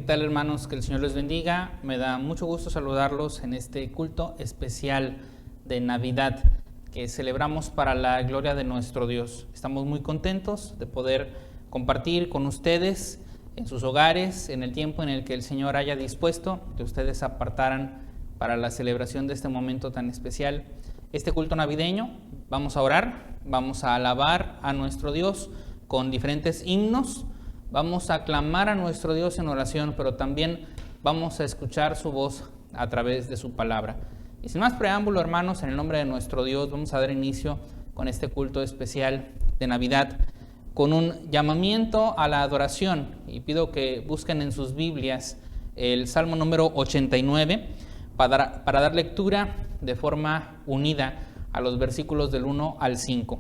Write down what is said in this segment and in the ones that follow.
tal, hermanos? Que el Señor les bendiga. Me da mucho gusto saludarlos en este culto especial de Navidad que celebramos para la gloria de nuestro Dios. Estamos muy contentos de poder compartir con ustedes en sus hogares, en el tiempo en el que el Señor haya dispuesto que ustedes apartaran para la celebración de este momento tan especial. Este culto navideño, vamos a orar, vamos a alabar a nuestro Dios con diferentes himnos. Vamos a clamar a nuestro Dios en oración, pero también vamos a escuchar su voz a través de su palabra. Y sin más preámbulo, hermanos, en el nombre de nuestro Dios, vamos a dar inicio con este culto especial de Navidad, con un llamamiento a la adoración. Y pido que busquen en sus Biblias el Salmo número 89 para dar lectura de forma unida a los versículos del 1 al 5.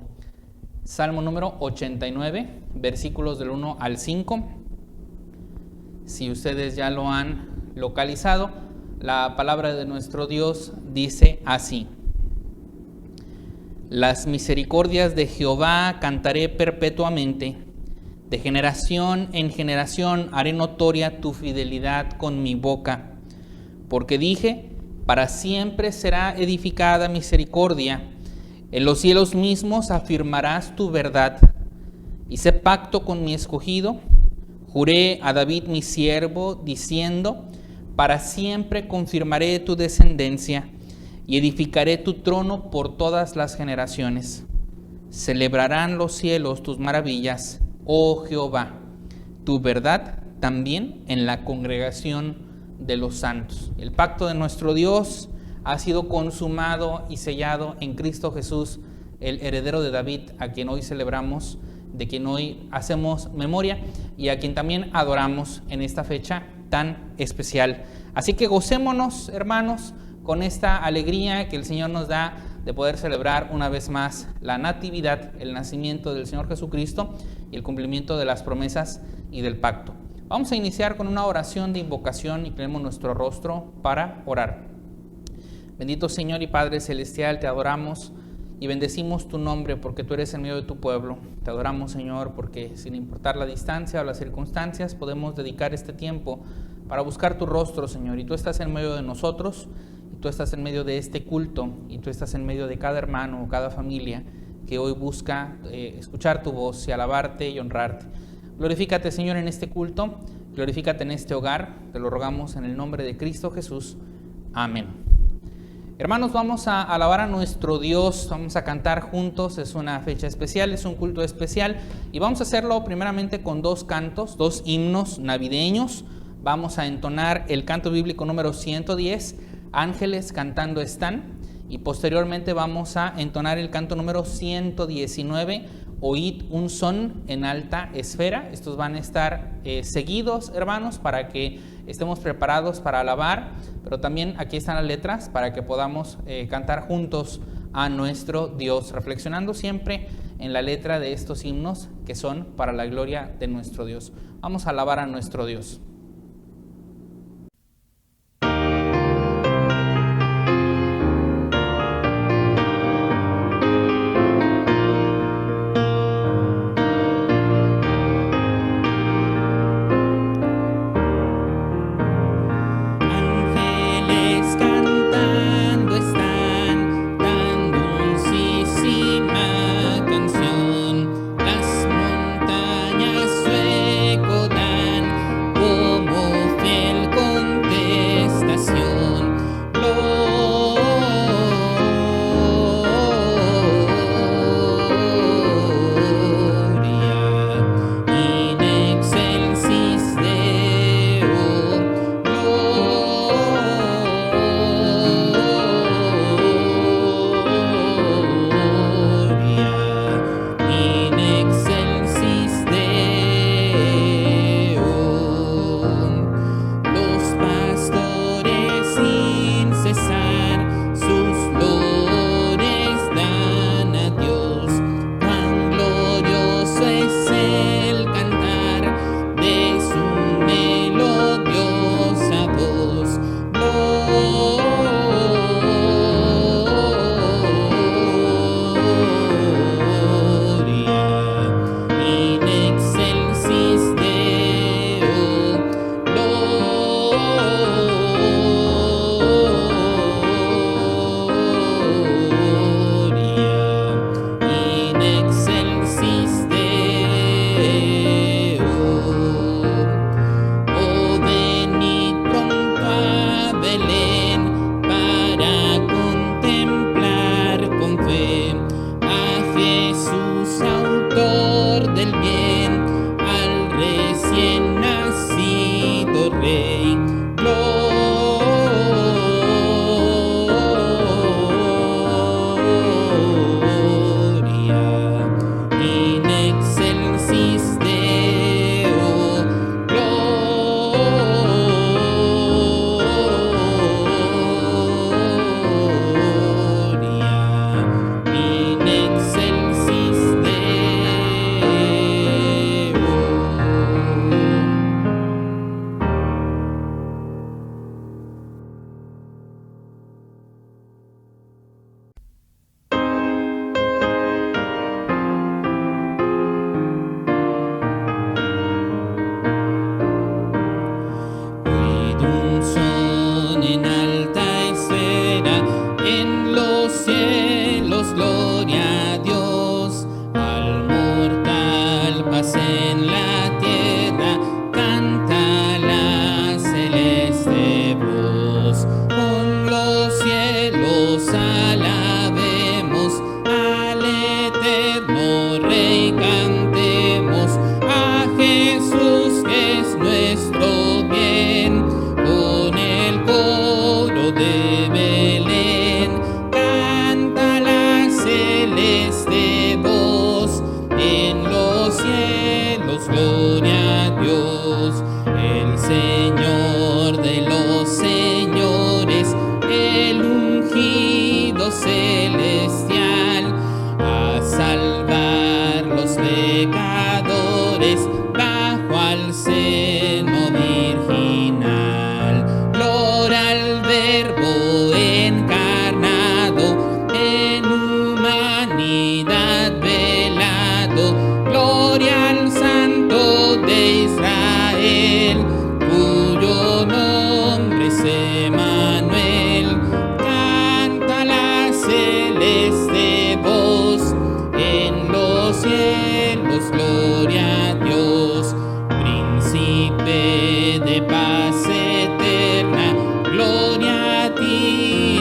Salmo número 89, versículos del 1 al 5. Si ustedes ya lo han localizado, la palabra de nuestro Dios dice así: Las misericordias de Jehová cantaré perpetuamente, de generación en generación haré notoria tu fidelidad con mi boca. Porque dije, para siempre será edificada misericordia. En los cielos mismos afirmarás tu verdad. Hice pacto con mi escogido, juré a David mi siervo, diciendo, para siempre confirmaré tu descendencia y edificaré tu trono por todas las generaciones. Celebrarán los cielos tus maravillas, oh Jehová, tu verdad también en la congregación de los santos. El pacto de nuestro Dios ha sido consumado y sellado en Cristo Jesús, el heredero de David, a quien hoy celebramos, de quien hoy hacemos memoria y a quien también adoramos en esta fecha tan especial. Así que gocémonos, hermanos, con esta alegría que el Señor nos da de poder celebrar una vez más la natividad, el nacimiento del Señor Jesucristo y el cumplimiento de las promesas y del pacto. Vamos a iniciar con una oración de invocación y tenemos nuestro rostro para orar. Bendito Señor y Padre Celestial, te adoramos y bendecimos tu nombre porque tú eres en medio de tu pueblo. Te adoramos, Señor, porque sin importar la distancia o las circunstancias, podemos dedicar este tiempo para buscar tu rostro, Señor. Y tú estás en medio de nosotros, y tú estás en medio de este culto, y tú estás en medio de cada hermano o cada familia que hoy busca escuchar tu voz y alabarte y honrarte. Glorifícate, Señor, en este culto, glorifícate en este hogar, te lo rogamos en el nombre de Cristo Jesús. Amén. Hermanos, vamos a alabar a nuestro Dios, vamos a cantar juntos, es una fecha especial, es un culto especial y vamos a hacerlo primeramente con dos cantos, dos himnos navideños. Vamos a entonar el canto bíblico número 110, Ángeles cantando están, y posteriormente vamos a entonar el canto número 119, Oíd un son en alta esfera. Estos van a estar seguidos, hermanos, para que estemos preparados para alabar, pero también aquí están las letras para que podamos cantar juntos a nuestro Dios, reflexionando siempre en la letra de estos himnos que son para la gloria de nuestro Dios. Vamos a alabar a nuestro Dios. Oh cielos, gloria a Dios. Al mortal paz en la tierra, canta la celeste voz. Con los cielos alabemos al eterno Rey, cantemos a Jesús que es nuestro bien. Con el coro de Belén canta la celeste voz. En los cielos, gloria a Dios. El Señor de los señores, el ungido celestial, a salvar los pecadores bajo al seno virginal. Gloria al Verbo encarnado, en humanidad velado. Gloria al Santo de Israel, cuyo nombre es Emmanuel. Canta la celeste voz. En los cielos, gloria a Dios. Príncipe de paz eterna, gloria a ti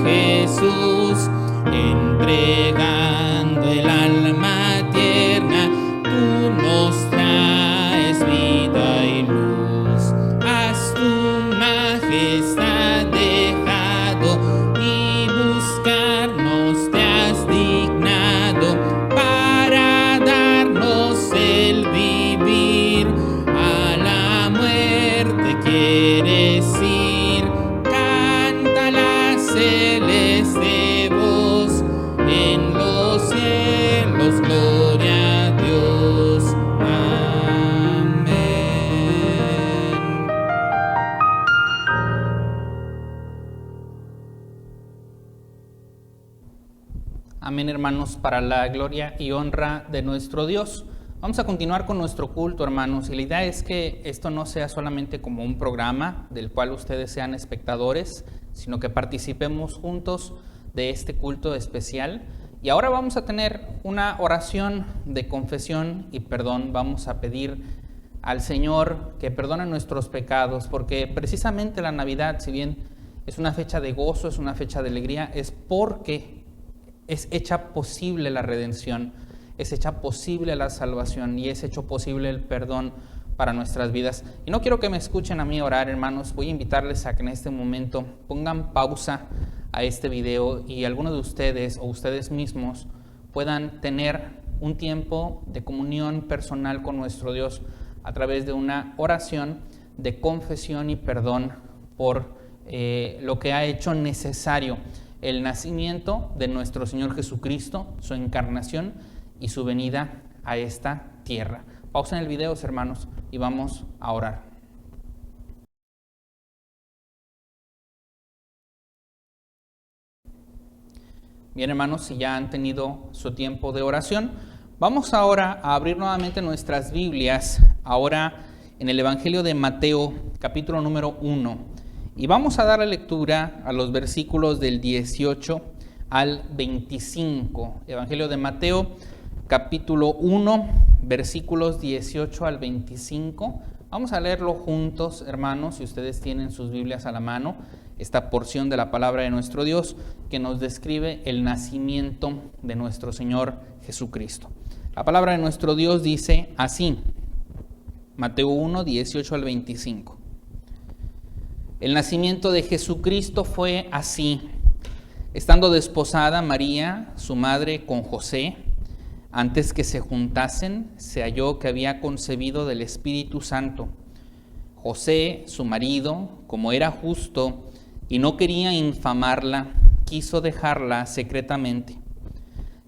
Jesús. Entregando el alma tierna, tú nos traes vida y luz. Has tu majestad dejado y buscarnos te has dignado para darnos el vivir. A la muerte quieres ir, canta la celeste voz. En los cielos, gloria a Dios. Amén. Amén, hermanos, para la gloria y honra de nuestro Dios. Vamos a continuar con nuestro culto, hermanos, y la idea es que esto no sea solamente como un programa del cual ustedes sean espectadores, sino que participemos juntos de este culto especial. Y ahora vamos a tener una oración de confesión y perdón. Vamos a pedir al Señor que perdone nuestros pecados, porque precisamente la Navidad, si bien es una fecha de gozo, es una fecha de alegría, es porque es hecha posible la redención, es hecha posible la salvación y es hecho posible el perdón para nuestras vidas. Y no quiero que me escuchen a mí orar, hermanos. Voy a invitarles a que en este momento pongan pausa a este video y algunos de ustedes o ustedes mismos puedan tener un tiempo de comunión personal con nuestro Dios a través de una oración de confesión y perdón por lo que ha hecho necesario el nacimiento de nuestro Señor Jesucristo, su encarnación y su venida a esta tierra. Pausen el video, hermanos, y vamos a orar. Bien, hermanos, si ya han tenido su tiempo de oración, vamos ahora a abrir nuevamente nuestras Biblias, ahora en el Evangelio de Mateo, capítulo número 1. Y vamos a dar la lectura a los versículos del 18 al 25. Evangelio de Mateo, capítulo 1, versículos 18 al 25. Vamos a leerlo juntos, hermanos, si ustedes tienen sus Biblias a la mano, esta porción de la palabra de nuestro Dios que nos describe el nacimiento de nuestro Señor Jesucristo. La palabra de nuestro Dios dice así, Mateo 1, 18 al 25. El nacimiento de Jesucristo fue así. Estando desposada María, su madre, con José, antes que se juntasen, se halló que había concebido del Espíritu Santo. José, su marido, como era justo y no quería infamarla, quiso dejarla secretamente.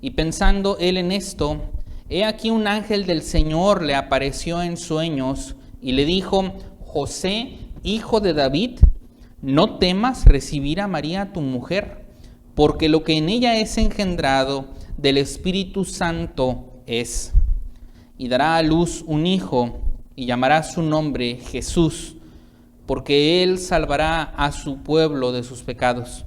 Y pensando él en esto, he aquí un ángel del Señor le apareció en sueños y le dijo: José, hijo de David, no temas recibir a María tu mujer, porque lo que en ella es engendrado del Espíritu Santo es. Y dará a luz un hijo, y llamará su nombre Jesús, porque él salvará a su pueblo de sus pecados.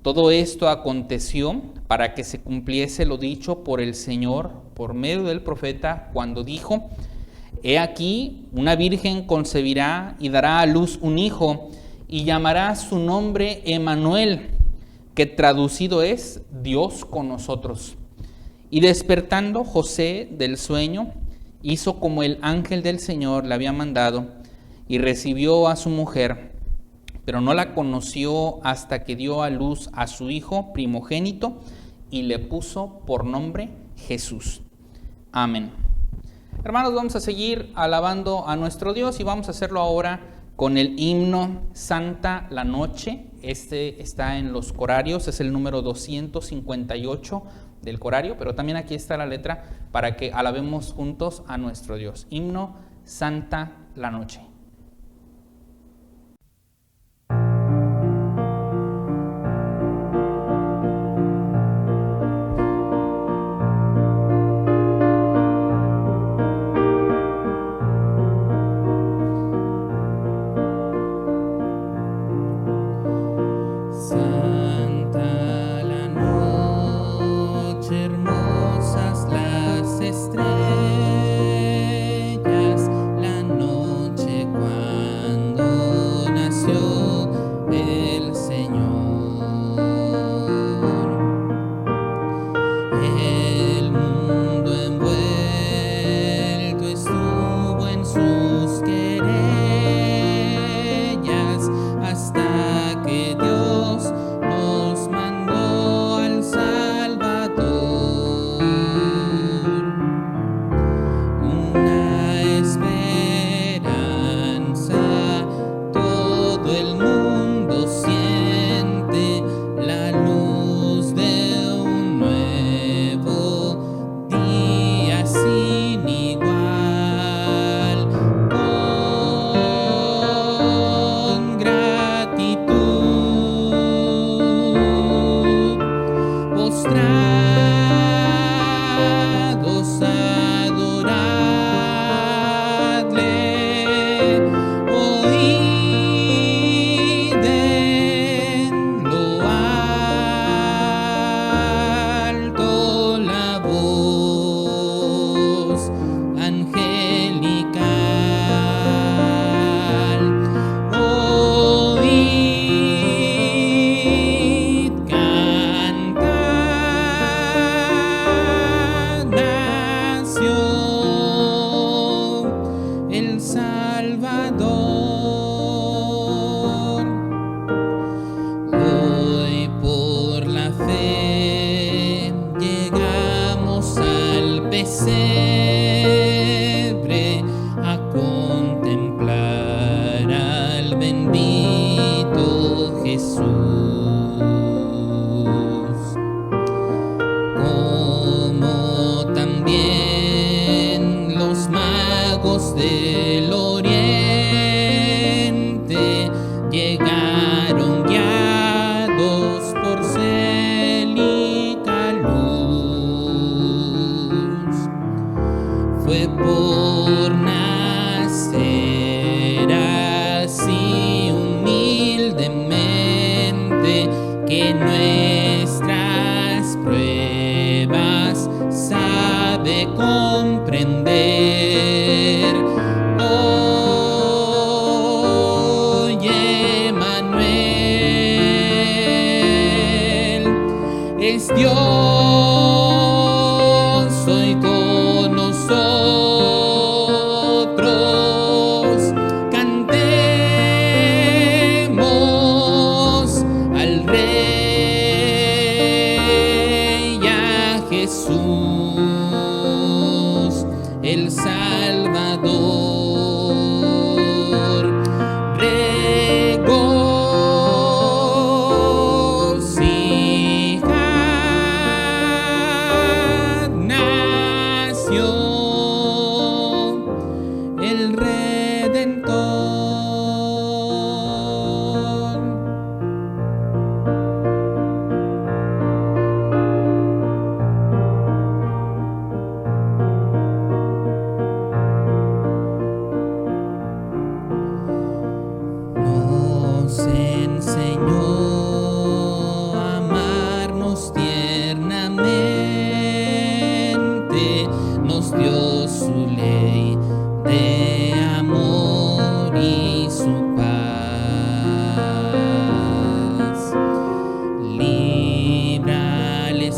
Todo esto aconteció para que se cumpliese lo dicho por el Señor, por medio del profeta, cuando dijo: He aquí, una virgen concebirá y dará a luz un hijo, y llamará su nombre Emmanuel, que traducido es Dios con nosotros. Y despertando José del sueño, hizo como el ángel del Señor le había mandado, y recibió a su mujer, pero no la conoció hasta que dio a luz a su hijo primogénito, y le puso por nombre Jesús. Amén. Hermanos, vamos a seguir alabando a nuestro Dios y vamos a hacerlo ahora con el himno Santa la Noche. Este está en los corarios, es el número 258 del corario, pero también aquí está la letra para que alabemos juntos a nuestro Dios. Himno Santa la Noche.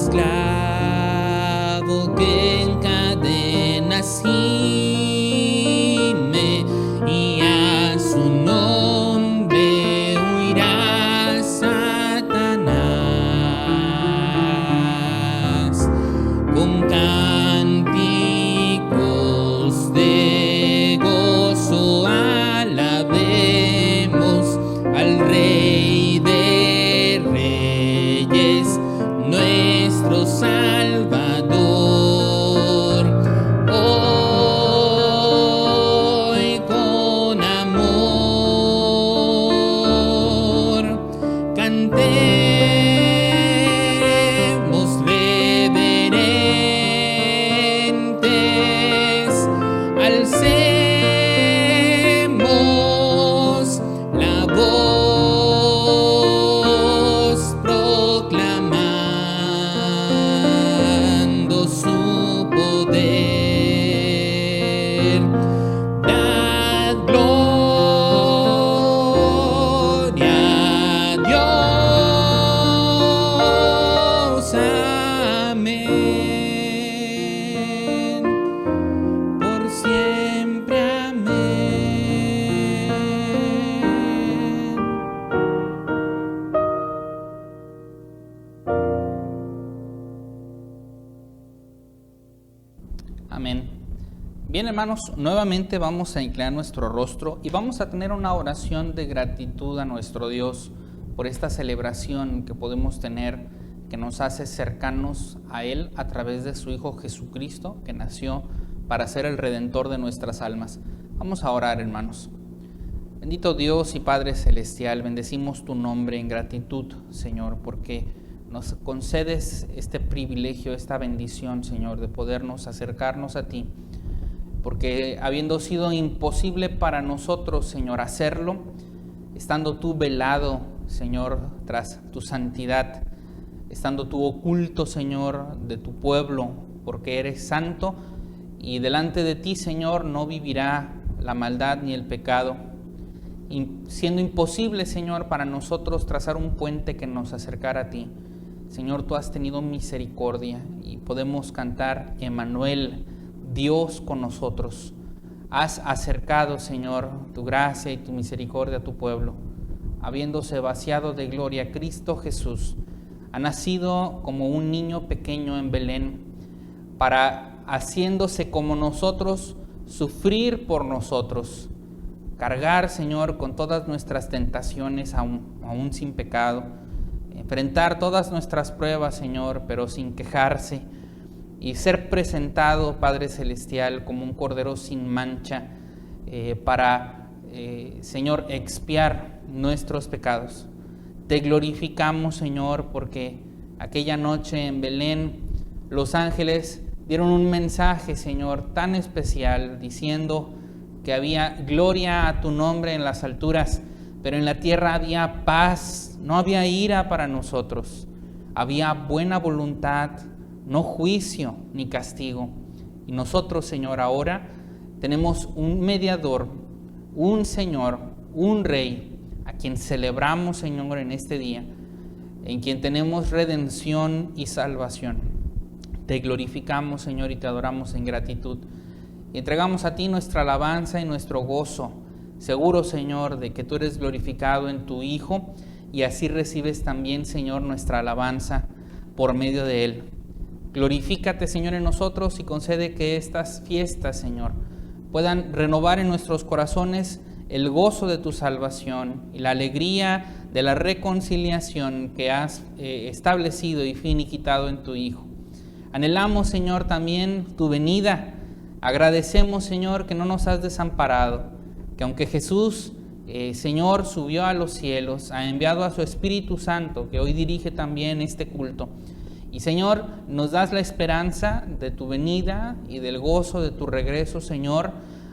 esclavo que en cadenas gime, y a su nombre huirá Satanás. Con cánticos de gozo alabemos al Rey de Reyes, nuestro Salvador. Hoy con amor cantemos reverentes, alcemos la voz proclamando su poder. Dad gloria a Dios. Amén. Por siempre. Amén. Amén. Bien, hermanos, nuevamente vamos a inclinar nuestro rostro y vamos a tener una oración de gratitud a nuestro Dios por esta celebración que podemos tener, que nos hace cercanos a Él a través de su Hijo Jesucristo, que nació para ser el Redentor de nuestras almas. Vamos a orar, hermanos. Bendito Dios y Padre Celestial, bendecimos tu nombre en gratitud, Señor, porque nos concedes este privilegio, esta bendición, Señor, de podernos acercarnos a ti, porque habiendo sido imposible para nosotros, Señor, hacerlo, estando tú velado, Señor, tras tu santidad, estando tú oculto, Señor, de tu pueblo, porque eres santo, y delante de ti, Señor, no vivirá la maldad ni el pecado, siendo imposible, Señor, para nosotros trazar un puente que nos acercara a ti. Señor, tú has tenido misericordia y podemos cantar Emmanuel, Dios con nosotros. Has acercado, Señor, tu gracia y tu misericordia a tu pueblo. Habiéndose vaciado de gloria, Cristo Jesús ha nacido como un niño pequeño en Belén, para, haciéndose como nosotros, sufrir por nosotros, cargar, Señor, con todas nuestras tentaciones, aún sin pecado, enfrentar todas nuestras pruebas, Señor, pero sin quejarse, y ser presentado, Padre Celestial, como un cordero sin mancha, para, Señor, expiar nuestros pecados. Te glorificamos, Señor, porque aquella noche en Belén los ángeles dieron un mensaje, Señor, tan especial, diciendo que había gloria a tu nombre en las alturas, pero en la tierra había paz, no había ira para nosotros, había buena voluntad, no juicio ni castigo. Y nosotros, Señor, ahora tenemos un mediador, un Señor, un Rey, a quien celebramos, Señor, en este día, en quien tenemos redención y salvación. Te glorificamos, Señor, y te adoramos en gratitud. Y entregamos a ti nuestra alabanza y nuestro gozo, seguro, Señor, de que tú eres glorificado en tu Hijo, y así recibes también, Señor, nuestra alabanza por medio de Él. Glorifícate, Señor, en nosotros y concede que estas fiestas, Señor, puedan renovar en nuestros corazones el gozo de tu salvación y la alegría de la reconciliación que has establecido y finiquitado en tu Hijo. Anhelamos, Señor, también tu venida. Agradecemos, Señor, que no nos has desamparado, que aunque Jesús, Señor, subió a los cielos, ha enviado a su Espíritu Santo, que hoy dirige también este culto. Y, Señor, nos das la esperanza de tu venida y del gozo de tu regreso, Señor,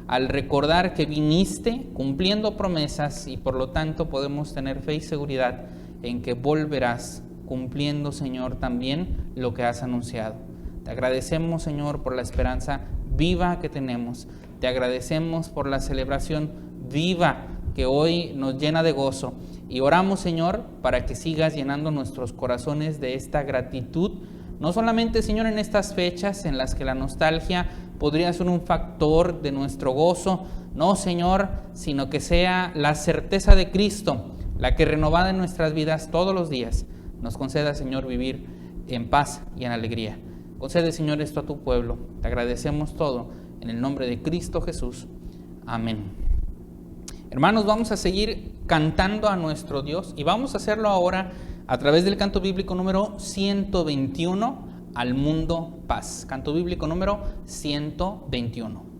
al recordar que viniste cumpliendo promesas, y por lo tanto podemos tener fe y seguridad en que volverás cumpliendo, Señor, también lo que has anunciado. Te agradecemos, Señor, por la esperanza viva que tenemos. Te agradecemos por la celebración viva que hoy nos llena de gozo. Y oramos, Señor, para que sigas llenando nuestros corazones de esta gratitud No solamente, Señor, en estas fechas en las que la nostalgia podría ser un factor de nuestro gozo, no, Señor, sino que sea la certeza de Cristo, la que renovada en nuestras vidas todos los días nos conceda, Señor, vivir en paz y en alegría. Concede, Señor, esto a tu pueblo. Te agradecemos todo en el nombre de Cristo Jesús. Amén. Hermanos, vamos a seguir cantando a nuestro Dios y vamos a hacerlo ahora a través del canto bíblico número 121, Al mundo paz. Canto bíblico número 121.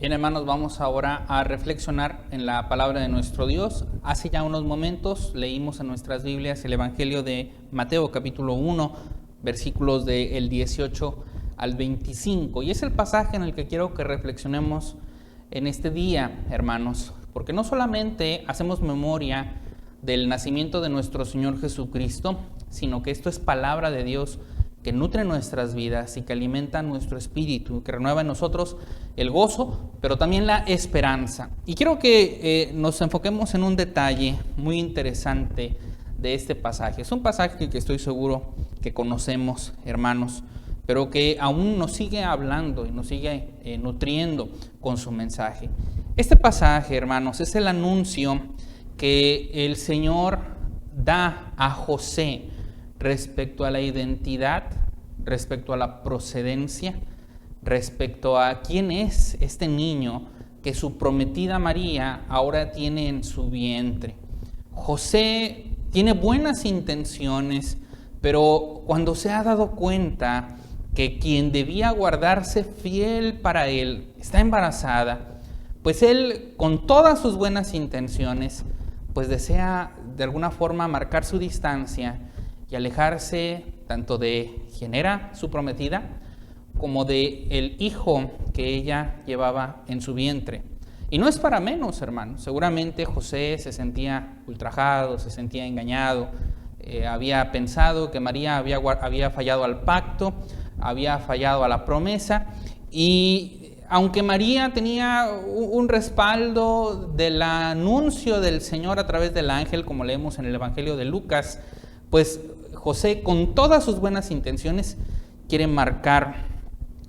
Bien, hermanos, vamos ahora a reflexionar en la palabra de nuestro Dios. Hace ya unos momentos leímos en nuestras Biblias el Evangelio de Mateo, capítulo 1, versículos del 18 al 25. Y es el pasaje en el que quiero que reflexionemos en este día, hermanos, porque no solamente hacemos memoria del nacimiento de nuestro Señor Jesucristo, sino que esto es palabra de Dios que nutre nuestras vidas y que alimenta nuestro espíritu, que renueva en nosotros el gozo, pero también la esperanza. Y quiero que nos enfoquemos en un detalle muy interesante de este pasaje. Es un pasaje que estoy seguro que conocemos, hermanos, pero que aún nos sigue hablando y nos sigue nutriendo con su mensaje. Este pasaje, hermanos, es el anuncio que el Señor da a José respecto a la identidad, respecto a la procedencia, respecto a quién es este niño que su prometida María ahora tiene en su vientre. José tiene buenas intenciones, pero cuando se ha dado cuenta que quien debía guardarse fiel para él está embarazada, pues él, con todas sus buenas intenciones, pues desea de alguna forma marcar su distancia y alejarse tanto de quien era su prometida como de el hijo que ella llevaba en su vientre. Y no es para menos, hermanos. Seguramente José se sentía ultrajado, se sentía engañado, había pensado que María había fallado al pacto, había fallado a la promesa, y aunque María tenía un respaldo del anuncio del Señor a través del ángel, como leemos en el Evangelio de Lucas, pues José, con todas sus buenas intenciones, quiere marcar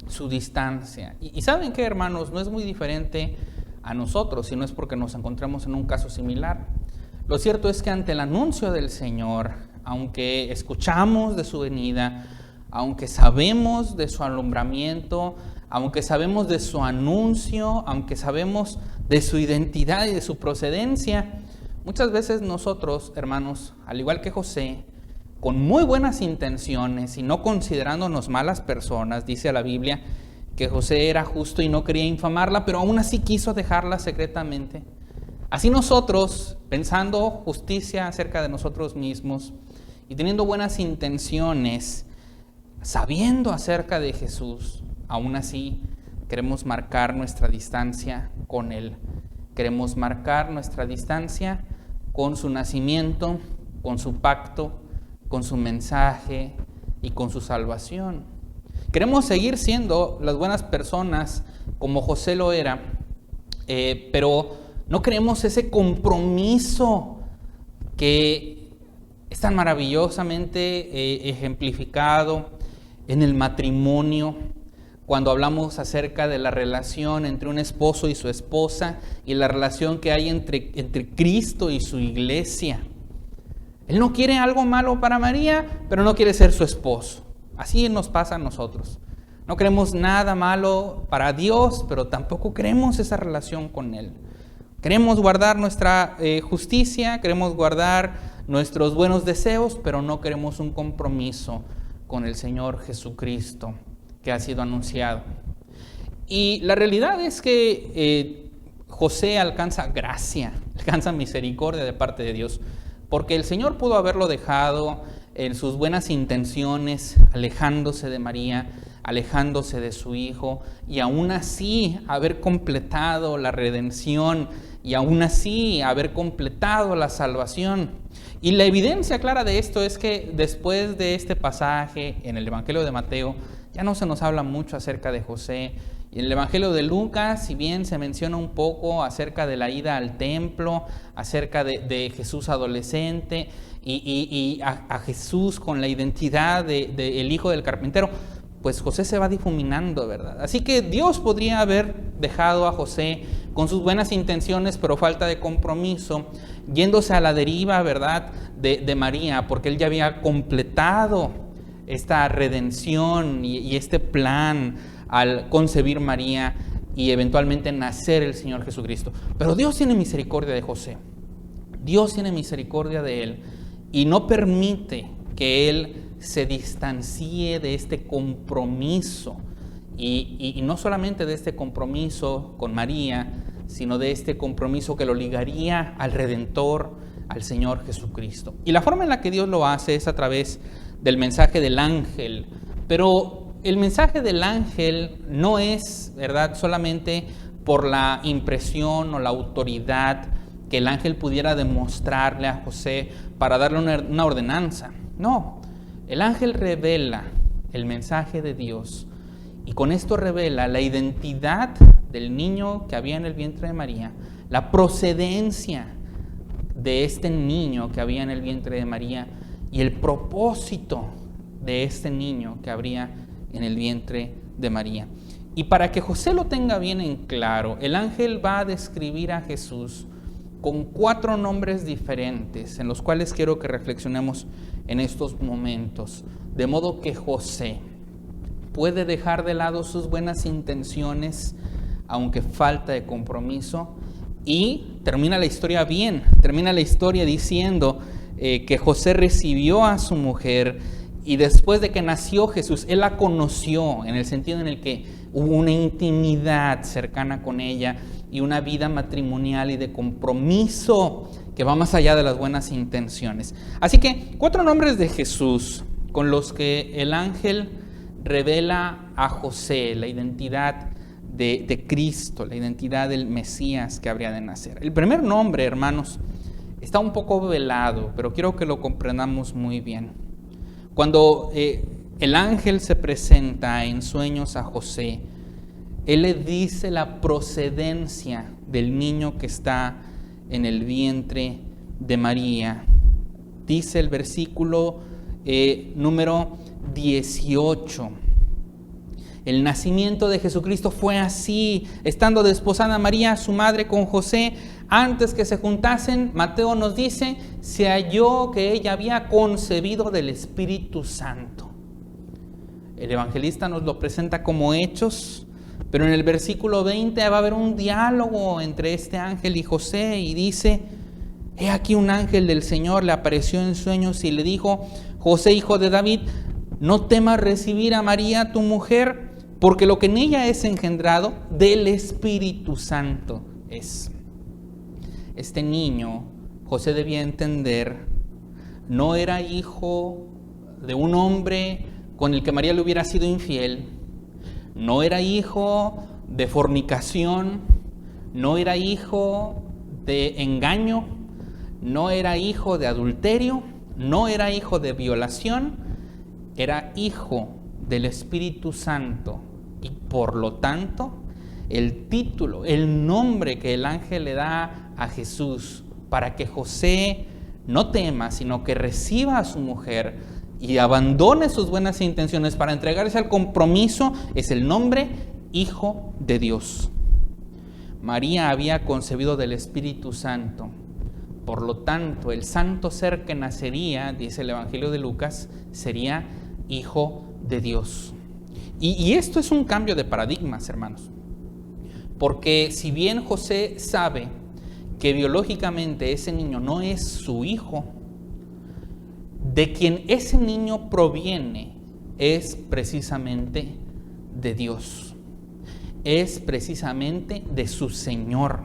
su distancia. Y ¿saben qué, hermanos? No es muy diferente a nosotros, si no es porque nos encontramos en un caso similar. Lo cierto es que ante el anuncio del Señor, aunque escuchamos de su venida, aunque sabemos de su alumbramiento, aunque sabemos de su anuncio, aunque sabemos de su identidad y de su procedencia, muchas veces nosotros, hermanos, al igual que José, con muy buenas intenciones y no considerándonos malas personas, dice la Biblia que José era justo y no quería infamarla, pero aún así quiso dejarla secretamente. Así nosotros, pensando justicia acerca de nosotros mismos y teniendo buenas intenciones, sabiendo acerca de Jesús, aún así queremos marcar nuestra distancia con Él. Queremos marcar nuestra distancia con su nacimiento, con su pacto, con su mensaje y con su salvación. Queremos seguir siendo las buenas personas como José lo era, pero no queremos ese compromiso que es tan maravillosamente ejemplificado en el matrimonio, cuando hablamos acerca de la relación entre un esposo y su esposa y la relación que hay entre Cristo y su iglesia. Él no quiere algo malo para María, pero no quiere ser su esposo. Así nos pasa a nosotros. No queremos nada malo para Dios, pero tampoco queremos esa relación con Él. Queremos guardar nuestra justicia, queremos guardar nuestros buenos deseos, pero no queremos un compromiso con el Señor Jesucristo que ha sido anunciado. Y la realidad es que José alcanza gracia, alcanza misericordia de parte de Dios, porque el Señor pudo haberlo dejado en sus buenas intenciones, alejándose de María, alejándose de su hijo, y aún así haber completado la redención, y aún así haber completado la salvación. Y la evidencia clara de esto es que después de este pasaje en el Evangelio de Mateo, ya no se nos habla mucho acerca de José. Y en el Evangelio de Lucas, si bien se menciona un poco acerca de la ida al templo, acerca de Jesús adolescente y a Jesús con la identidad de el hijo del carpintero, pues José se va difuminando, ¿verdad? Así que Dios podría haber dejado a José con sus buenas intenciones, pero falta de compromiso, yéndose a la deriva, ¿verdad?, de María, porque él ya había completado esta redención y este plan al concebir María y eventualmente nacer el Señor Jesucristo. Pero Dios tiene misericordia de José. Dios tiene misericordia de él y no permite que él se distancie de este compromiso. Y no solamente de este compromiso con María, sino de este compromiso que lo ligaría al Redentor, al Señor Jesucristo. Y la forma en la que Dios lo hace es a través del mensaje del ángel. Pero el mensaje del ángel no es, ¿verdad?, solamente por la impresión o la autoridad que el ángel pudiera demostrarle a José para darle una ordenanza. No, el ángel revela el mensaje de Dios y con esto revela la identidad del niño que había en el vientre de María, la procedencia de este niño que había en el vientre de María y el propósito de este niño que habría en el vientre de María. Y para que José lo tenga bien en claro, el ángel va a describir a Jesús con 4 nombres diferentes, en los cuales quiero que reflexionemos en estos momentos. De modo que José puede dejar de lado sus buenas intenciones, aunque falta de compromiso, y termina la historia bien. Termina la historia diciendo que José recibió a su mujer y después de que nació Jesús, él la conoció en el sentido en el que hubo una intimidad cercana con ella y una vida matrimonial y de compromiso que va más allá de las buenas intenciones. Así que 4 nombres de Jesús con los que el ángel revela a José la identidad de Cristo, la identidad del Mesías que habría de nacer. El primer nombre, hermanos, está un poco velado, pero quiero que lo comprendamos muy bien. Cuando el ángel se presenta en sueños a José, él le dice la procedencia del niño que está en el vientre de María. Dice el versículo número 18. El nacimiento de Jesucristo fue así, estando desposada María, su madre, con José, antes que se juntasen, Mateo nos dice, se halló que ella había concebido del Espíritu Santo. El evangelista nos lo presenta como hechos, pero en el versículo 20 va a haber un diálogo entre este ángel y José y dice, he aquí un ángel del Señor le apareció en sueños y le dijo, José, hijo de David, no temas recibir a María tu mujer, porque lo que en ella es engendrado del Espíritu Santo es. Este niño, José debía entender, no era hijo de un hombre con el que María le hubiera sido infiel, no era hijo de fornicación, no era hijo de engaño, no era hijo de adulterio, no era hijo de violación, era hijo del Espíritu Santo y por lo tanto el título, el nombre que el ángel le da a Jesús para que José no tema, sino que reciba a su mujer y abandone sus buenas intenciones para entregarse al compromiso, es el nombre Hijo de Dios. María había concebido del Espíritu Santo. Por lo tanto, el santo ser que nacería, dice el Evangelio de Lucas, sería Hijo de Dios. Y esto es un cambio de paradigmas, hermanos. Porque si bien José sabe que biológicamente ese niño no es su hijo, de quien ese niño proviene es precisamente de Dios. Es precisamente de su Señor.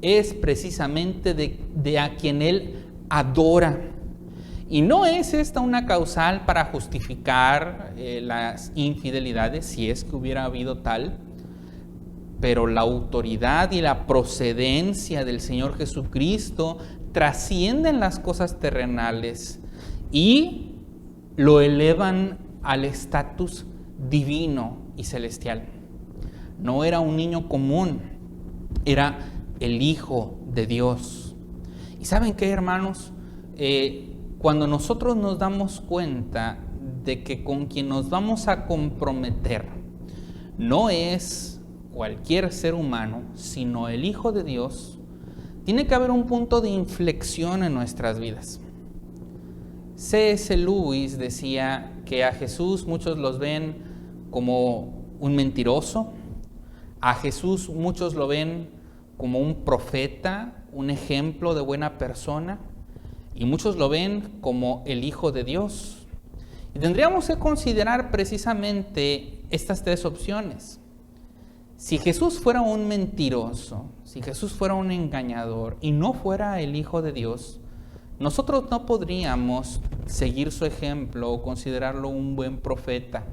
Es precisamente de a quien él adora. Y no es esta una causal para justificar las infidelidades, si es que hubiera habido tal, pero la autoridad y la procedencia del Señor Jesucristo trascienden las cosas terrenales y lo elevan al estatus divino y celestial. No era un niño común, era el Hijo de Dios. ¿Y saben qué, hermanos? Cuando nosotros nos damos cuenta de que con quien nos vamos a comprometer no es cualquier ser humano, sino el Hijo de Dios, tiene que haber un punto de inflexión en nuestras vidas. C.S. Lewis decía que a Jesús muchos los ven como un mentiroso, a Jesús muchos lo ven como un profeta, un ejemplo de buena persona, y muchos lo ven como el Hijo de Dios. Y tendríamos que considerar precisamente estas tres opciones. Si Jesús fuera un mentiroso, si Jesús fuera un engañador y no fuera el Hijo de Dios, nosotros no podríamos seguir su ejemplo o considerarlo un buen profeta.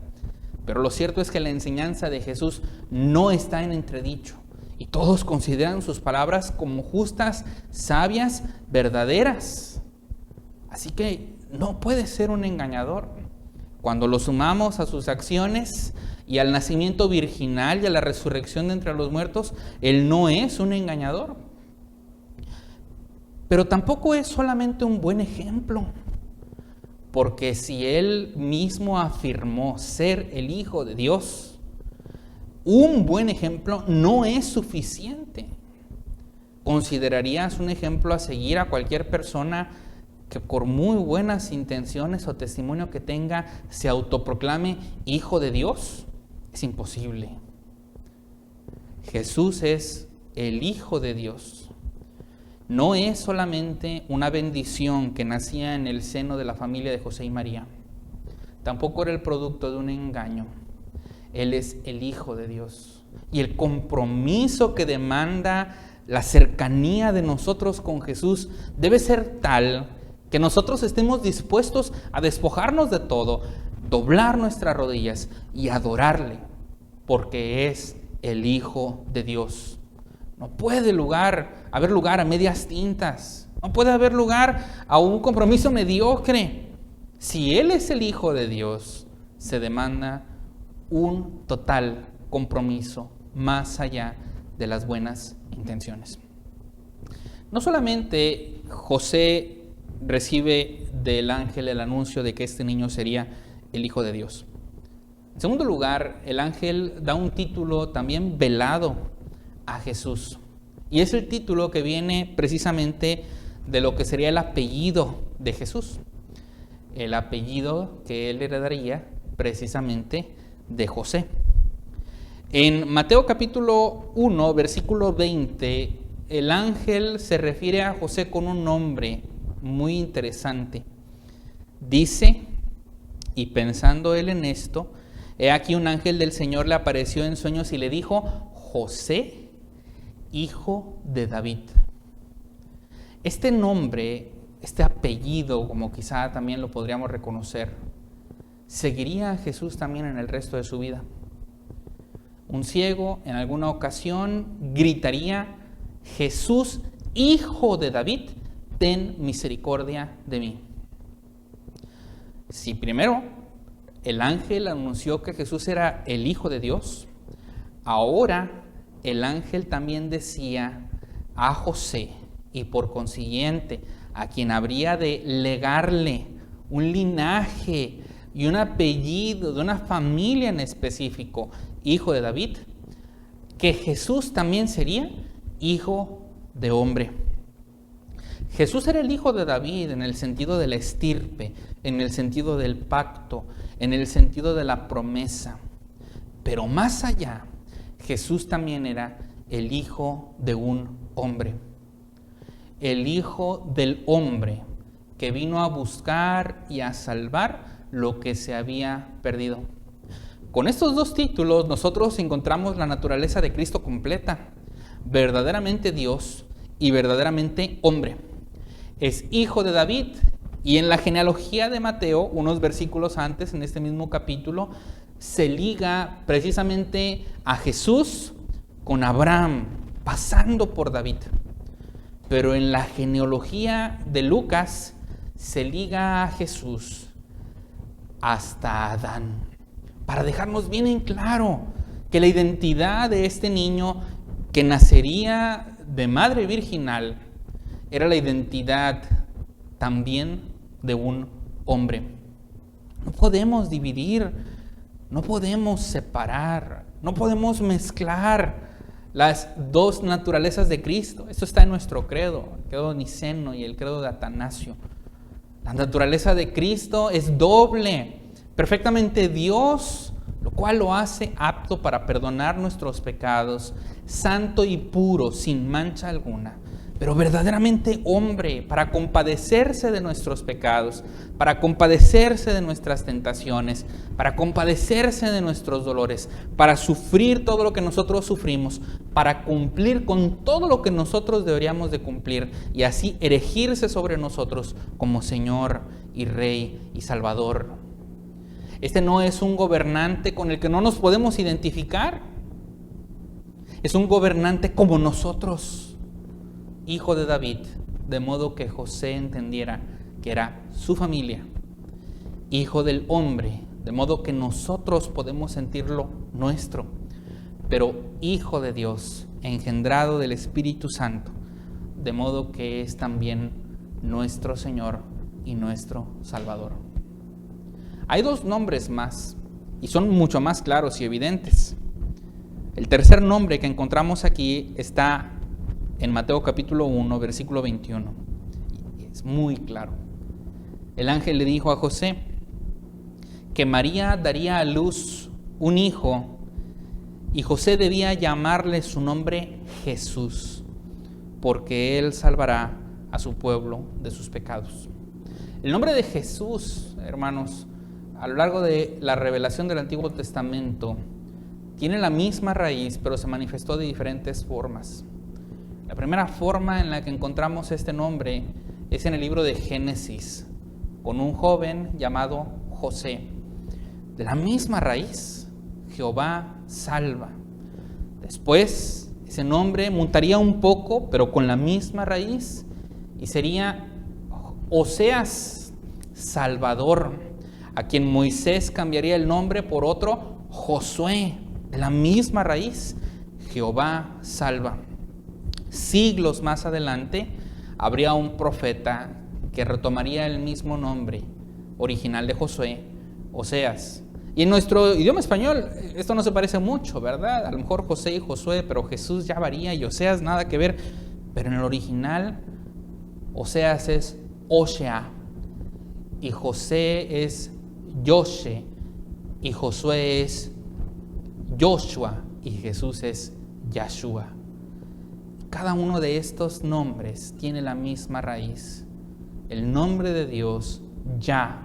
Pero lo cierto es que la enseñanza de Jesús no está en entredicho y todos consideran sus palabras como justas, sabias, verdaderas. Así que no puede ser un engañador. Cuando lo sumamos a sus acciones y al nacimiento virginal y a la resurrección de entre los muertos, él no es un engañador. Pero tampoco es solamente un buen ejemplo, porque si él mismo afirmó ser el Hijo de Dios, un buen ejemplo no es suficiente. ¿Considerarías un ejemplo a seguir a cualquier persona que por muy buenas intenciones o testimonio que tenga se autoproclame Hijo de Dios? Es imposible. Jesús es el Hijo de Dios. No es solamente una bendición que nacía en el seno de la familia de José y María. Tampoco era el producto de un engaño. Él es el Hijo de Dios. Y el compromiso que demanda la cercanía de nosotros con Jesús debe ser tal que nosotros estemos dispuestos a despojarnos de todo, doblar nuestras rodillas y adorarle, porque es el Hijo de Dios. No puede haber lugar a medias tintas, no puede haber lugar a un compromiso mediocre. Si Él es el Hijo de Dios, se demanda un total compromiso más allá de las buenas intenciones. No solamente José recibe del ángel el anuncio de que este niño sería el Hijo de Dios. En segundo lugar, el ángel da un título también velado a Jesús. Y es el título que viene precisamente de lo que sería el apellido de Jesús. El apellido que él heredaría precisamente de José. En Mateo capítulo 1, versículo 20, el ángel se refiere a José con un nombre muy interesante. Dice, y pensando él en esto, he aquí un ángel del Señor le apareció en sueños y le dijo, José, hijo de David. Este nombre, este apellido, como quizá también lo podríamos reconocer, seguiría a Jesús también en el resto de su vida. Un ciego en alguna ocasión gritaría, Jesús, hijo de David, ten misericordia de mí. Si primero el ángel anunció que Jesús era el Hijo de Dios. Ahora el ángel también decía a José, y por consiguiente a quien habría de legarle un linaje y un apellido de una familia en específico, hijo de David, que Jesús también sería hijo de hombre. Jesús era el hijo de David en el sentido de la estirpe, en el sentido del pacto, en el sentido de la promesa. Pero más allá, Jesús también era el hijo de un hombre. El hijo del hombre que vino a buscar y a salvar lo que se había perdido. Con estos dos títulos nosotros encontramos la naturaleza de Cristo completa, verdaderamente Dios y verdaderamente hombre. Es hijo de David, y en la genealogía de Mateo, unos versículos antes, en este mismo capítulo, se liga precisamente a Jesús con Abraham, pasando por David. Pero en la genealogía de Lucas se liga a Jesús hasta Adán, para dejarnos bien en claro que la identidad de este niño que nacería de madre virginal era la identidad también de un hombre. No podemos dividir, no podemos separar, no podemos mezclar las dos naturalezas de Cristo. Esto está en nuestro credo, el credo de Niceno y el credo de Atanasio. La naturaleza de Cristo es doble, perfectamente Dios, lo cual lo hace apto para perdonar nuestros pecados, santo y puro, sin mancha alguna, pero verdaderamente hombre, para compadecerse de nuestros pecados, para compadecerse de nuestras tentaciones, para compadecerse de nuestros dolores, para sufrir todo lo que nosotros sufrimos, para cumplir con todo lo que nosotros deberíamos de cumplir, y así erigirse sobre nosotros como Señor y Rey y Salvador. Este no es un gobernante con el que no nos podemos identificar. Es un gobernante como nosotros, hijo de David, de modo que José entendiera que era su familia, hijo del hombre, de modo que nosotros podemos sentirlo nuestro, pero hijo de Dios, engendrado del Espíritu Santo, de modo que es también nuestro Señor y nuestro Salvador. Hay dos nombres más, y son mucho más claros y evidentes. El tercer nombre que encontramos aquí está en Mateo capítulo 1, versículo 21. Es muy claro. El ángel le dijo a José que María daría a luz un hijo, y José debía llamarle su nombre Jesús, porque él salvará a su pueblo de sus pecados. El nombre de Jesús, hermanos, a lo largo de la revelación del Antiguo Testamento, tiene la misma raíz, pero se manifestó de diferentes formas. La primera forma en la que encontramos este nombre es en el libro de Génesis, con un joven llamado José. De la misma raíz, Jehová salva. Después, ese nombre mutaría un poco, pero con la misma raíz, y sería Oseas, Salvador, a quien Moisés cambiaría el nombre por otro, Josué, de la misma raíz, Jehová salva. Siglos más adelante, habría un profeta que retomaría el mismo nombre original de Josué, Oseas. Y en nuestro idioma español, esto no se parece mucho, ¿verdad? A lo mejor José y Josué, pero Jesús ya varía y Oseas nada que ver. Pero en el original, Oseas es Osea, y José es Yoshe, y Josué es Joshua, y Jesús es Yahshua. Cada uno de estos nombres tiene la misma raíz. El nombre de Dios, Yah,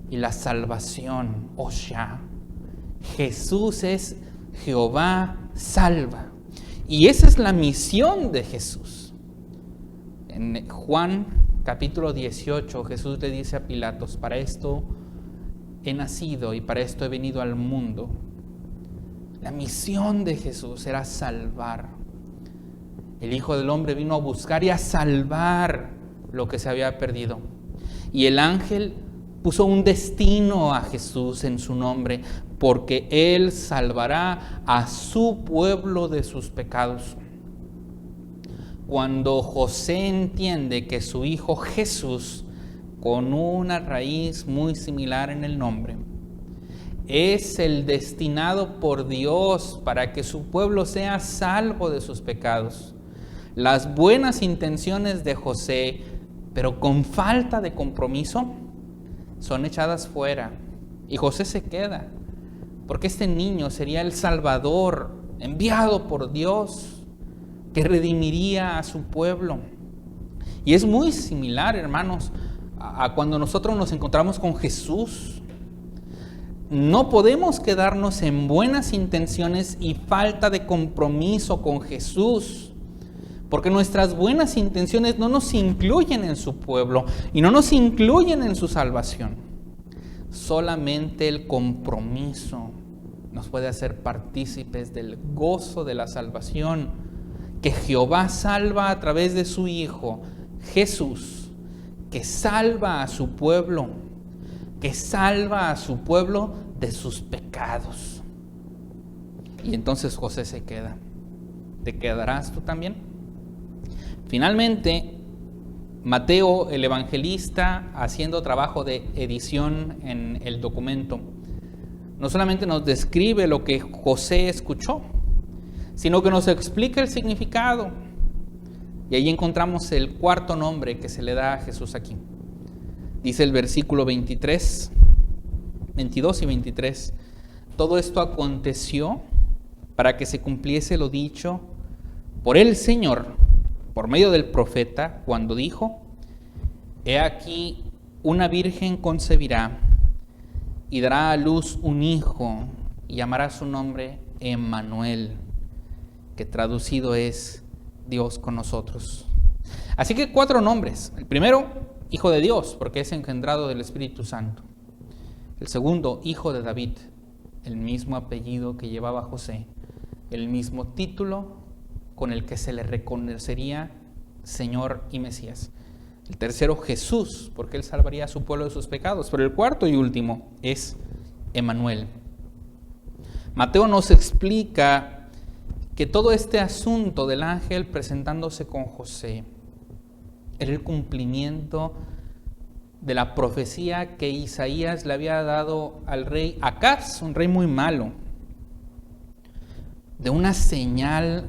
y la salvación, Osha. Jesús es Jehová salva. Y esa es la misión de Jesús. En Juan capítulo 18, Jesús le dice a Pilatos: para esto he nacido y para esto he venido al mundo. La misión de Jesús era salvar. El Hijo del Hombre vino a buscar y a salvar lo que se había perdido. Y el ángel puso un destino a Jesús en su nombre, porque Él salvará a su pueblo de sus pecados. Cuando José entiende que su hijo Jesús, con una raíz muy similar en el nombre, es el destinado por Dios para que su pueblo sea salvo de sus pecados, las buenas intenciones de José, pero con falta de compromiso, son echadas fuera. Y José se queda, porque este niño sería el Salvador enviado por Dios, que redimiría a su pueblo. Y es muy similar, hermanos, a cuando nosotros nos encontramos con Jesús. No podemos quedarnos en buenas intenciones y falta de compromiso con Jesús, porque nuestras buenas intenciones no nos incluyen en su pueblo y no nos incluyen en su salvación. Solamente el compromiso nos puede hacer partícipes del gozo de la salvación que Jehová salva a través de su Hijo, Jesús, que salva a su pueblo, de sus pecados. Y entonces José se queda. ¿Te quedarás tú también? Finalmente, Mateo, el evangelista, haciendo trabajo de edición en el documento, no solamente nos describe lo que José escuchó, sino que nos explica el significado. Y ahí encontramos el cuarto nombre que se le da a Jesús aquí. Dice el versículo 22 y 23, todo esto aconteció para que se cumpliese lo dicho por el Señor, por medio del profeta, cuando dijo: he aquí, una virgen concebirá y dará a luz un hijo y llamará su nombre Emmanuel, que traducido es Dios con nosotros. Así que 4 nombres. El primero, Hijo de Dios, porque es engendrado del Espíritu Santo. El segundo, Hijo de David, el mismo apellido que llevaba José, el mismo título con el que se le reconocería Señor y Mesías. El tercero, Jesús, porque Él salvaría a su pueblo de sus pecados. Pero el cuarto y último es Emmanuel. Mateo nos explica que todo este asunto del ángel presentándose con José era el cumplimiento de la profecía que Isaías le había dado al rey Acaz, un rey muy malo, de una señal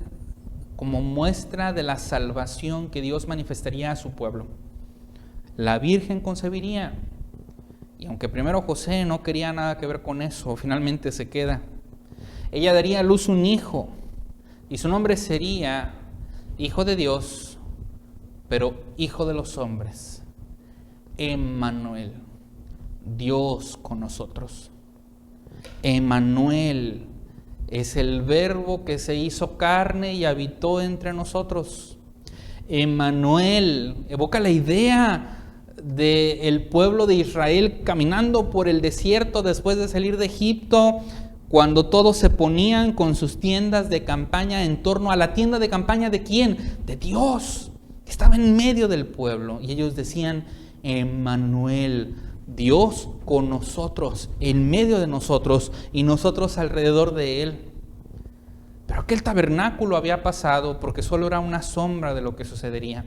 como muestra de la salvación que Dios manifestaría a su pueblo. La Virgen concebiría, y aunque primero José no quería nada que ver con eso, finalmente se queda. Ella daría a luz un hijo, y su nombre sería Hijo de Dios, pero Hijo de los hombres, Emmanuel, Dios con nosotros. Emmanuel es el verbo que se hizo carne y habitó entre nosotros. Emmanuel evoca la idea del pueblo de Israel caminando por el desierto después de salir de Egipto, cuando todos se ponían con sus tiendas de campaña en torno a la tienda de campaña ¿de quién? De Dios, que estaba en medio del pueblo. Y ellos decían: Emmanuel, Dios con nosotros, en medio de nosotros y nosotros alrededor de Él. Pero aquel tabernáculo había pasado porque solo era una sombra de lo que sucedería.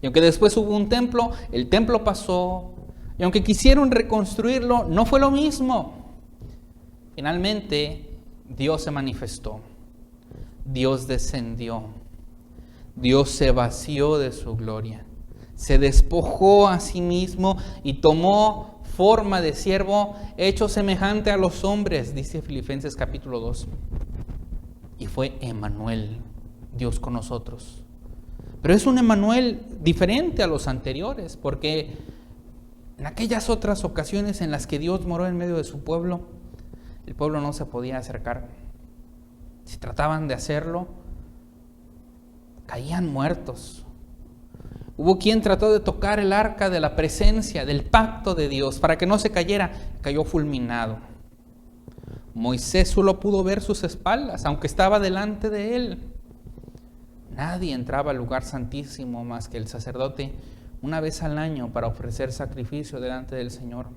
Y aunque después hubo un templo, el templo pasó. Y aunque quisieron reconstruirlo, no fue lo mismo. Finalmente, Dios se manifestó. Dios descendió. Dios se vació de su gloria. Se despojó a sí mismo y tomó forma de siervo, hecho semejante a los hombres, dice Filipenses capítulo 2. Y fue Emmanuel, Dios con nosotros. Pero es un Emmanuel diferente a los anteriores, porque en aquellas otras ocasiones en las que Dios moró en medio de su pueblo, el pueblo no se podía acercar. Si trataban de hacerlo, caían muertos. Hubo quien trató de tocar el arca de la presencia, del pacto de Dios, para que no se cayera, cayó fulminado. Moisés solo pudo ver sus espaldas, aunque estaba delante de él. Nadie entraba al lugar santísimo más que el sacerdote una vez al año para ofrecer sacrificio delante del Señor.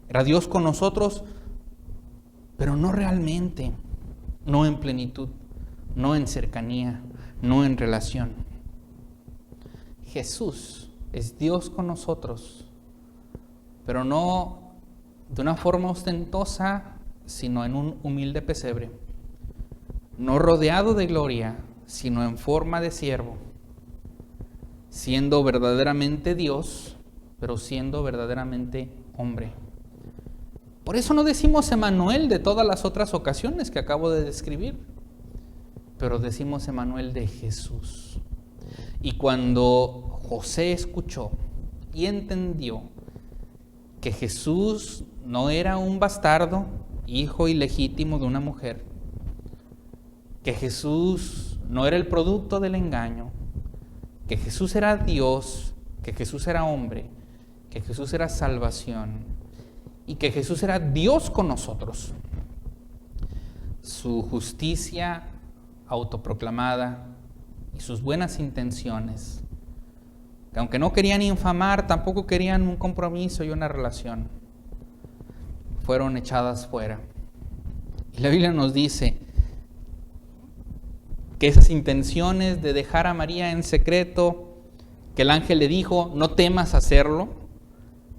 Era Dios con nosotros, pero no realmente, no en plenitud, no en cercanía, no en relación. Jesús es Dios con nosotros, pero no de una forma ostentosa, sino en un humilde pesebre. No rodeado de gloria, sino en forma de siervo. Siendo verdaderamente Dios, pero siendo verdaderamente hombre. Por eso no decimos Emanuel de todas las otras ocasiones que acabo de describir, pero decimos Emanuel de Jesús. Y cuando José escuchó y entendió que Jesús no era un bastardo, hijo ilegítimo de una mujer, que Jesús no era el producto del engaño, que Jesús era Dios, que Jesús era hombre, que Jesús era salvación y que Jesús era Dios con nosotros. Su justicia autoproclamada y sus buenas intenciones, que aunque no querían infamar, tampoco querían un compromiso y una relación, fueron echadas fuera. Y la Biblia nos dice que esas intenciones de dejar a María en secreto, que el ángel le dijo, no temas hacerlo,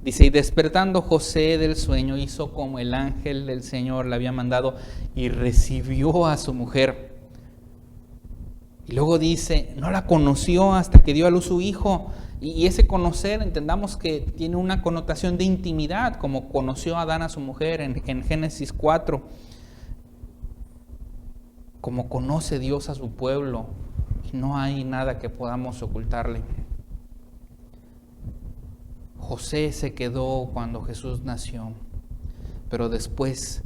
dice, y despertando José del sueño, hizo como el ángel del Señor le había mandado y recibió a su mujer. Y luego dice, no la conoció hasta que dio a luz su hijo. Y ese conocer, entendamos que tiene una connotación de intimidad, como conoció a Adán a su mujer en Génesis 4. Como conoce Dios a su pueblo, y no hay nada que podamos ocultarle. José se quedó cuando Jesús nació, pero después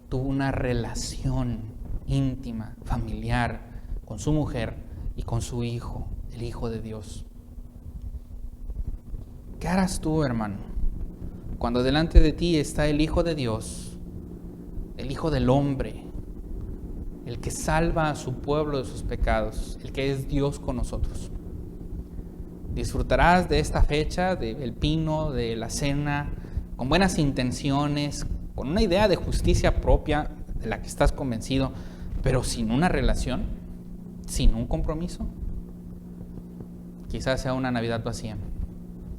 tuvo una relación íntima, familiar, con su mujer y con su hijo, el Hijo de Dios. ¿Qué harás tú, hermano, cuando delante de ti está el Hijo de Dios, el Hijo del hombre, el que salva a su pueblo de sus pecados, el que es Dios con nosotros? Disfrutarás de esta fecha, del pino, de la cena, con buenas intenciones, con una idea de justicia propia de la que estás convencido, pero sin una relación, sin un compromiso. Quizás sea una Navidad vacía.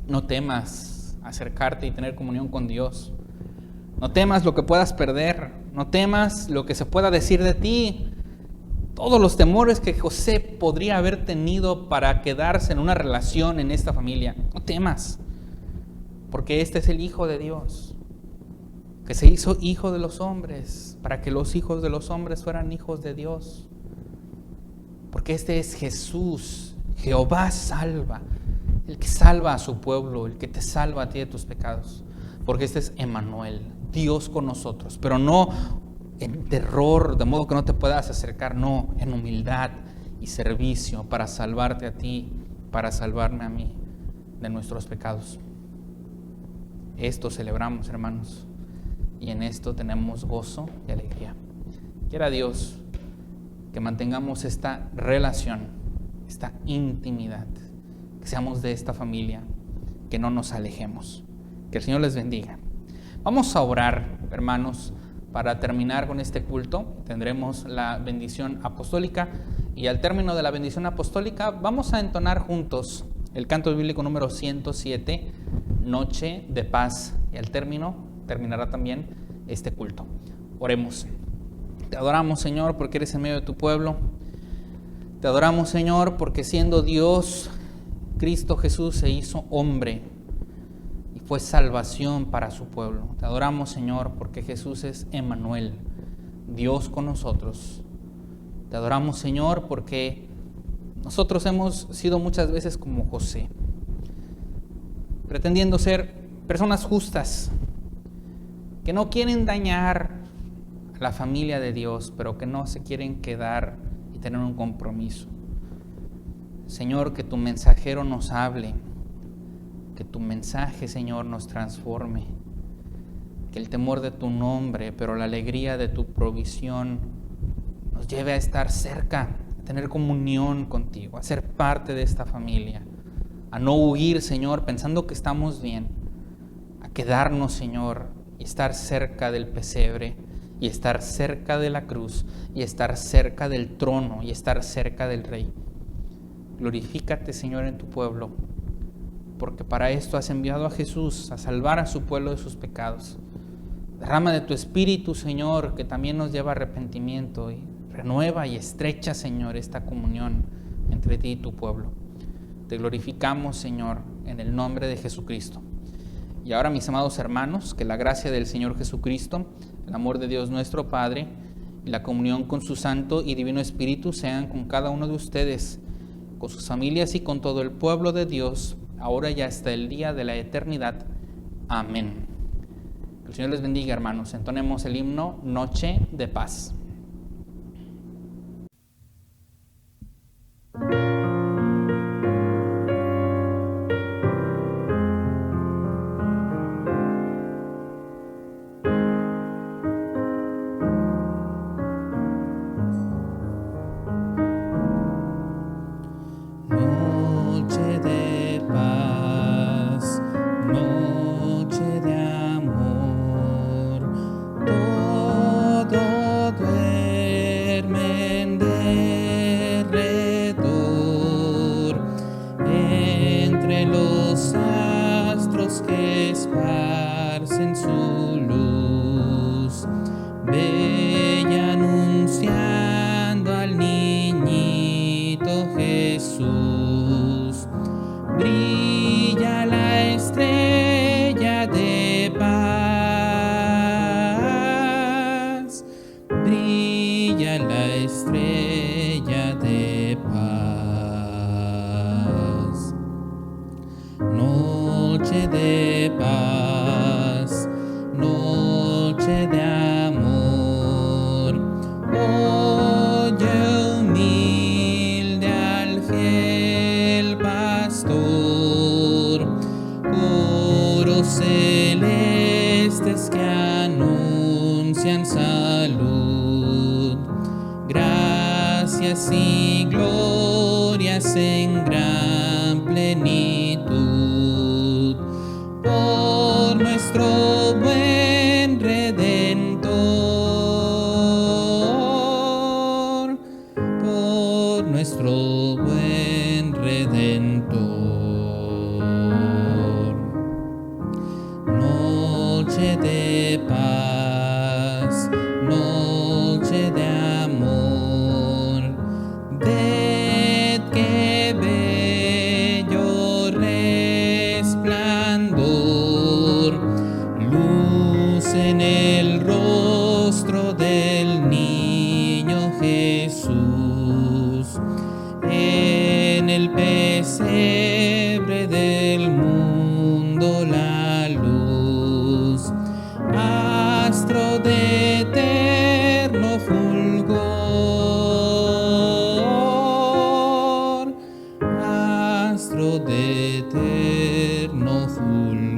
No temas acercarte y tener comunión con Dios. No temas lo que puedas perder. No temas lo que se pueda decir de ti. Todos los temores que José podría haber tenido para quedarse en una relación en esta familia. No temas. Porque este es el Hijo de Dios, que se hizo hijo de los hombres, para que los hijos de los hombres fueran hijos de Dios. Porque este es Jesús, Jehová salva, el que salva a su pueblo, el que te salva a ti de tus pecados. Porque este es Emanuel, Dios con nosotros, pero no en terror, de modo que no te puedas acercar, no, en humildad y servicio para salvarte a ti, para salvarme a mí de nuestros pecados. Esto celebramos, hermanos, y en esto tenemos gozo y alegría. Quiera Dios que mantengamos esta relación, esta intimidad, que seamos de esta familia, que no nos alejemos. Que el Señor les bendiga. Vamos a orar, hermanos, para terminar con este culto. Tendremos la bendición apostólica y al término de la bendición apostólica vamos a entonar juntos el canto bíblico número 107, Noche de Paz, y al término terminará también este culto. Oremos. Te adoramos, Señor, porque eres en medio de tu pueblo. Te adoramos, Señor, porque siendo Dios, Cristo Jesús se hizo hombre y fue salvación para su pueblo. Te adoramos, Señor, porque Jesús es Emanuel, Dios con nosotros. Te adoramos, Señor, porque nosotros hemos sido muchas veces como José, pretendiendo ser personas justas, que no quieren dañar a la familia de Dios, pero que no se quieren quedar y tener un compromiso. Señor, que tu mensajero nos hable, que tu mensaje, Señor, nos transforme, que el temor de tu nombre, pero la alegría de tu provisión nos lleve a estar cerca, a tener comunión contigo, a ser parte de esta familia, a no huir, Señor, pensando que estamos bien, a quedarnos, Señor, y estar cerca del pesebre, y estar cerca de la cruz, y estar cerca del trono, y estar cerca del Rey. Glorifícate, Señor, en tu pueblo, porque para esto has enviado a Jesús, a salvar a su pueblo de sus pecados. Derrama de tu Espíritu, Señor, que también nos lleva a arrepentimiento, y renueva y estrecha, Señor, esta comunión entre ti y tu pueblo. Te glorificamos, Señor, en el nombre de Jesucristo. Y ahora, mis amados hermanos, que la gracia del Señor Jesucristo, el amor de Dios nuestro Padre, y la comunión con su Santo y Divino Espíritu sean con cada uno de ustedes, con sus familias y con todo el pueblo de Dios, ahora y hasta el día de la eternidad. Amén. Que el Señor les bendiga, hermanos. Entonemos el himno Noche de Paz. Noche de paz, noche de amor, todo duerme en derredor, entre los astros que esparcen su luz, bella anunciando al niñito Jesús. Brilla la estrella de paz, brilla la estrella de paz. Noche de paz, noche de amor, oye humilde al fiel pastor, coros celestes que anuncian salud, gracias y glorias en gran plenitud, por nuestro buen Redentor, por nuestro buen Redentor. Noche de paz, noche de amor, ved qué bello resplandor, luz en el rostro del niño Jesús, en el pesebre del mundo la luz, astro de eterno fulgor, astro de eterno fulgor.